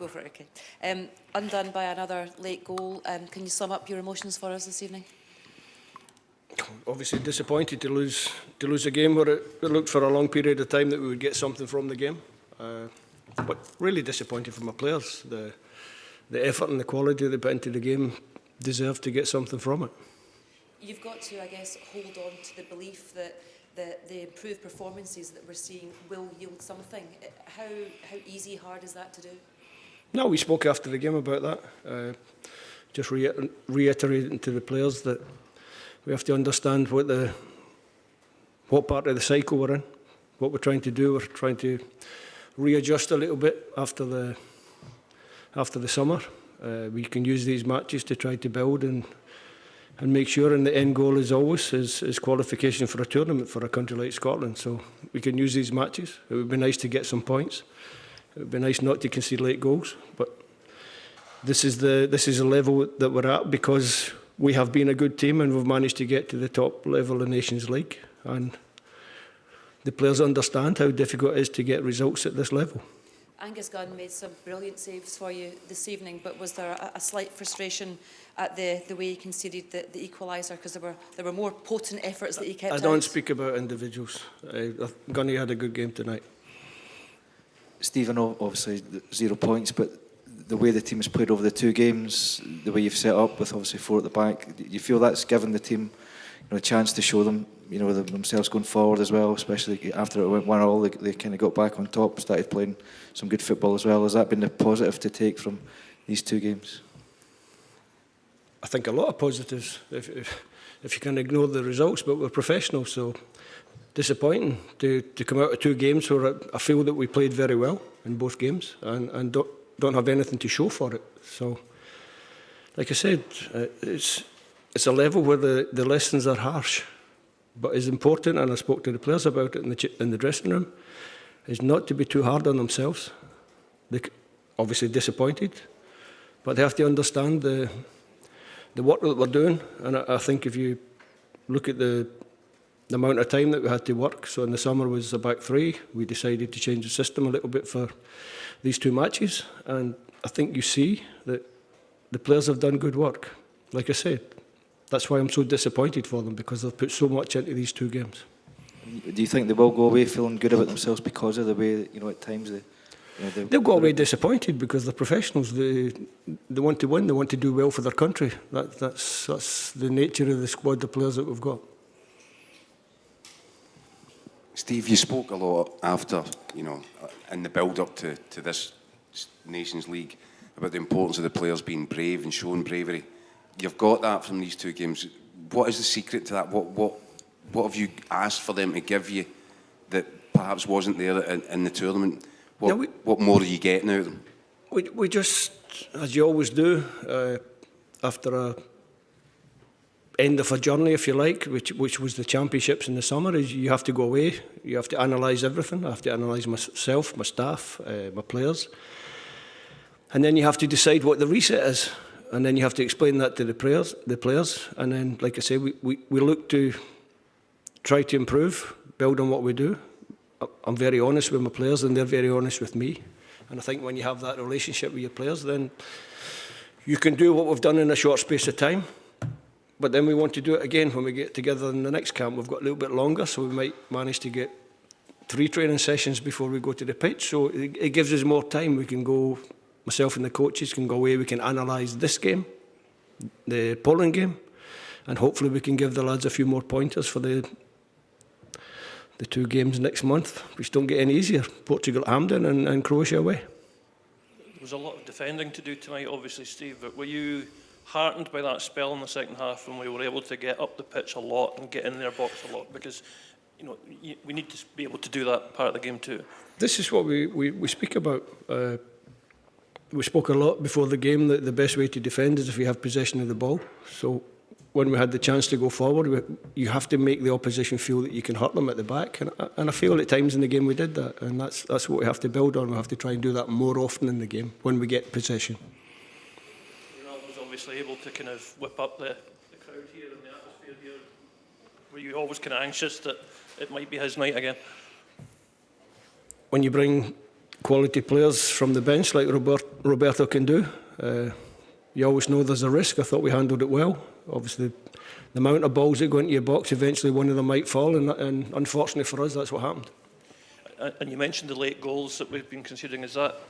what. Go for it, okay. Undone by another late goal. Can you sum up your emotions for us this evening? Obviously disappointed to lose a game where it looked for a long period of time that we would get something from the game. But really disappointed for my players. The effort and the quality they put into the game deserve to get something from it. You've got to, I guess, hold on to the belief that the improved performances that we're seeing will yield something. How easy, hard is that to do? No, we spoke after the game about that. Just reiterating to the players that we have to understand what part of the cycle we're in, what we're trying to do. We're trying to readjust a little bit after the summer. We can use these matches to try to build and make sure, and the end goal is always is qualification for a tournament for a country like Scotland. So we can use these matches. It would be nice to get some points. It would be nice not to concede late goals. But this is the level that we're at because we have been a good team and we've managed to get to the top level of Nations League. And the players understand how difficult it is to get results at this level. Angus Gunn made some brilliant saves for you this evening, but was there a slight frustration at the way he conceded the equaliser, because there were more potent efforts that he kept out? I don't speak about individuals. Gunny had a good game tonight. Stephen, obviously 0 points, but the way the team has played over the 2 games, the way you've set up with obviously 4 at the back, do you feel that's given the team a chance to show them, themselves going forward as well, especially after it went 1-1, they kind of got back on top, started playing some good football as well. Has that been the positive to take from these 2 games? I think a lot of positives, if you can ignore the results, but we're professionals, so disappointing to come out of 2 games where I feel that we played very well in both games and don't have anything to show for it. So, like I said, it's a level where the lessons are harsh, but it's important, and I spoke to the players about it in the dressing room, is not to be too hard on themselves. They're obviously disappointed, but they have to understand the work that we're doing. And I think if you look at the amount of time that we had to work, so in the summer was a back 3, we decided to change the system a little bit for these 2 matches, and I think you see that the players have done good work. Like I said, that's why I'm so disappointed for them, because they've put so much into these 2 games. Do you think they will go away feeling good about themselves because of the way that, at times they'll go away disappointed because they're professionals. They want to win. They want to do well for their country. That's the nature of the squad of players that we've got. Steve, you spoke a lot after, in the build-up to this Nations League about the importance of the players being brave and showing bravery. You've got that from these 2 games. What is the secret to that? What have you asked for them to give you that perhaps wasn't there in the tournament? What more are you getting out of them? We just, as you always do, after a end of a journey, if you like, which was the championships in the summer, is you have to go away. You have to analyse everything. I have to analyse myself, my staff, my players. And then you have to decide what the reset is. And then you have to explain that to the players. And then, like I say, we look to try to improve, build on what we do. I'm very honest with my players and they're very honest with me. And I think when you have that relationship with your players, then you can do what we've done in a short space of time. But then we want to do it again when we get together in the next camp. We've got a little bit longer, so we might manage to get 3 training sessions before we go to the pitch. So it gives us more time. We can go, myself and the coaches can go away, we can analyse this game, the Poland game, and hopefully we can give the lads a few more pointers for the 2 games next month, which don't get any easier. Portugal at Hampden and Croatia away. There was a lot of defending to do tonight, obviously, Steve, but were you heartened by that spell in the second half when we were able to get up the pitch a lot and get in their box a lot? Because we need to be able to do that part of the game too. This is what we speak about. We spoke a lot before the game that the best way to defend is if we have possession of the ball. So when we had the chance to go forward, you have to make the opposition feel that you can hurt them at the back. And I feel at times in the game we did that. And that's what we have to build on. We have to try and do that more often in the game when we get possession. Ronaldo was obviously able to kind of whip up the crowd here and the atmosphere here. Were you always kind of anxious that it might be his night again? When you bring quality players from the bench like Roberto can do. You always know there's a risk. I thought we handled it well. Obviously, the amount of balls that go into your box, eventually one of them might fall, and unfortunately for us, that's what happened. And you mentioned the late goals that we've been considering. Is that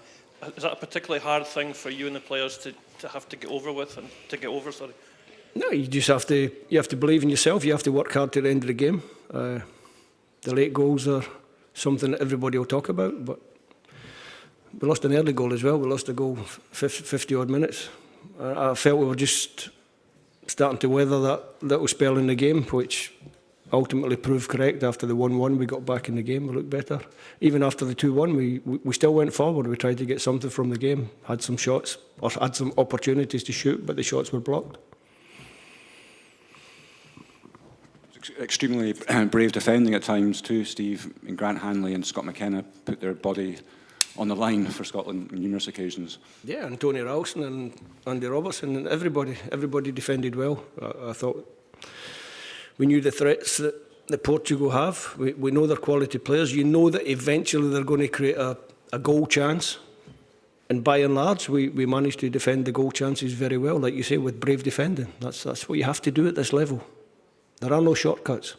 a particularly hard thing for you and the players to have to get over with and to get over? Sorry. No, you just have to believe in yourself. You have to work hard to the end of the game. The late goals are something that everybody will talk about, but we lost an early goal as well. We lost a goal 50 odd minutes. I felt we were just starting to weather that little spell in the game, which ultimately proved correct. After the 1-1, we got back in the game, we looked better. Even after the 2-1, we still went forward. We tried to get something from the game, had some shots, or had some opportunities to shoot, but the shots were blocked. Extremely brave defending at times too, Steve. And Grant Hanley and Scott McKenna put their body on the line for Scotland on numerous occasions. Yeah, and Tony Ralston and Andy Robertson and everybody defended well. I thought we knew the threats that Portugal have. We know they're quality players. You know that eventually they're going to create a goal chance. And by and large, we managed to defend the goal chances very well, like you say, with brave defending. That's what you have to do at this level. There are no shortcuts.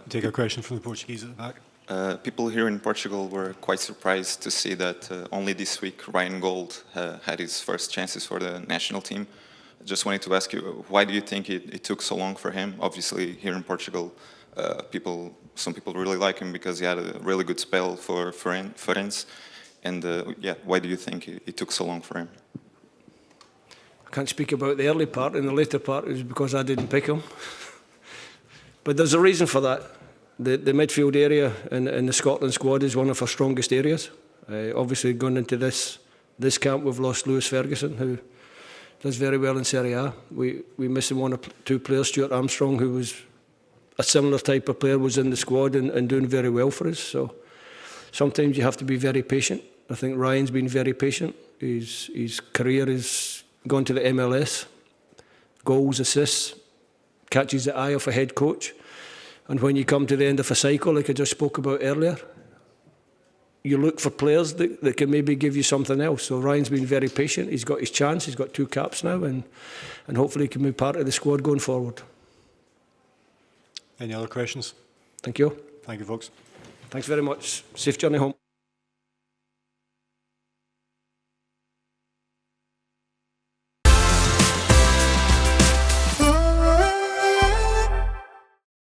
Take a question from the Portuguese at the back. People here in Portugal were quite surprised to see that only this week Ryan Gold had his first chances for the national team. I just wanted to ask you, why do you think it took so long for him? Obviously, here in Portugal, some people really like him because he had a really good spell for Ferenc. And yeah, why do you think it took so long for him? I can't speak about the early part, and the later part is because I didn't pick him. But there's a reason for that. The midfield area in the Scotland squad is one of our strongest areas. Obviously, going into this camp, we've lost Lewis Ferguson, who does very well in Serie A. We missing one or two players. Stuart Armstrong, who was a similar type of player, was in the squad and doing very well for us. So sometimes you have to be very patient. I think Ryan's been very patient. His career is gone to the MLS. Goals, assists, catches the eye of a head coach. And when you come to the end of a cycle, like I just spoke about earlier, you look for players that can maybe give you something else. So Ryan's been very patient. He's got his chance. He's got 2 caps now, and hopefully he can be part of the squad going forward. Any other questions? Thank you. Thank you, folks. Thanks very much. Safe journey home.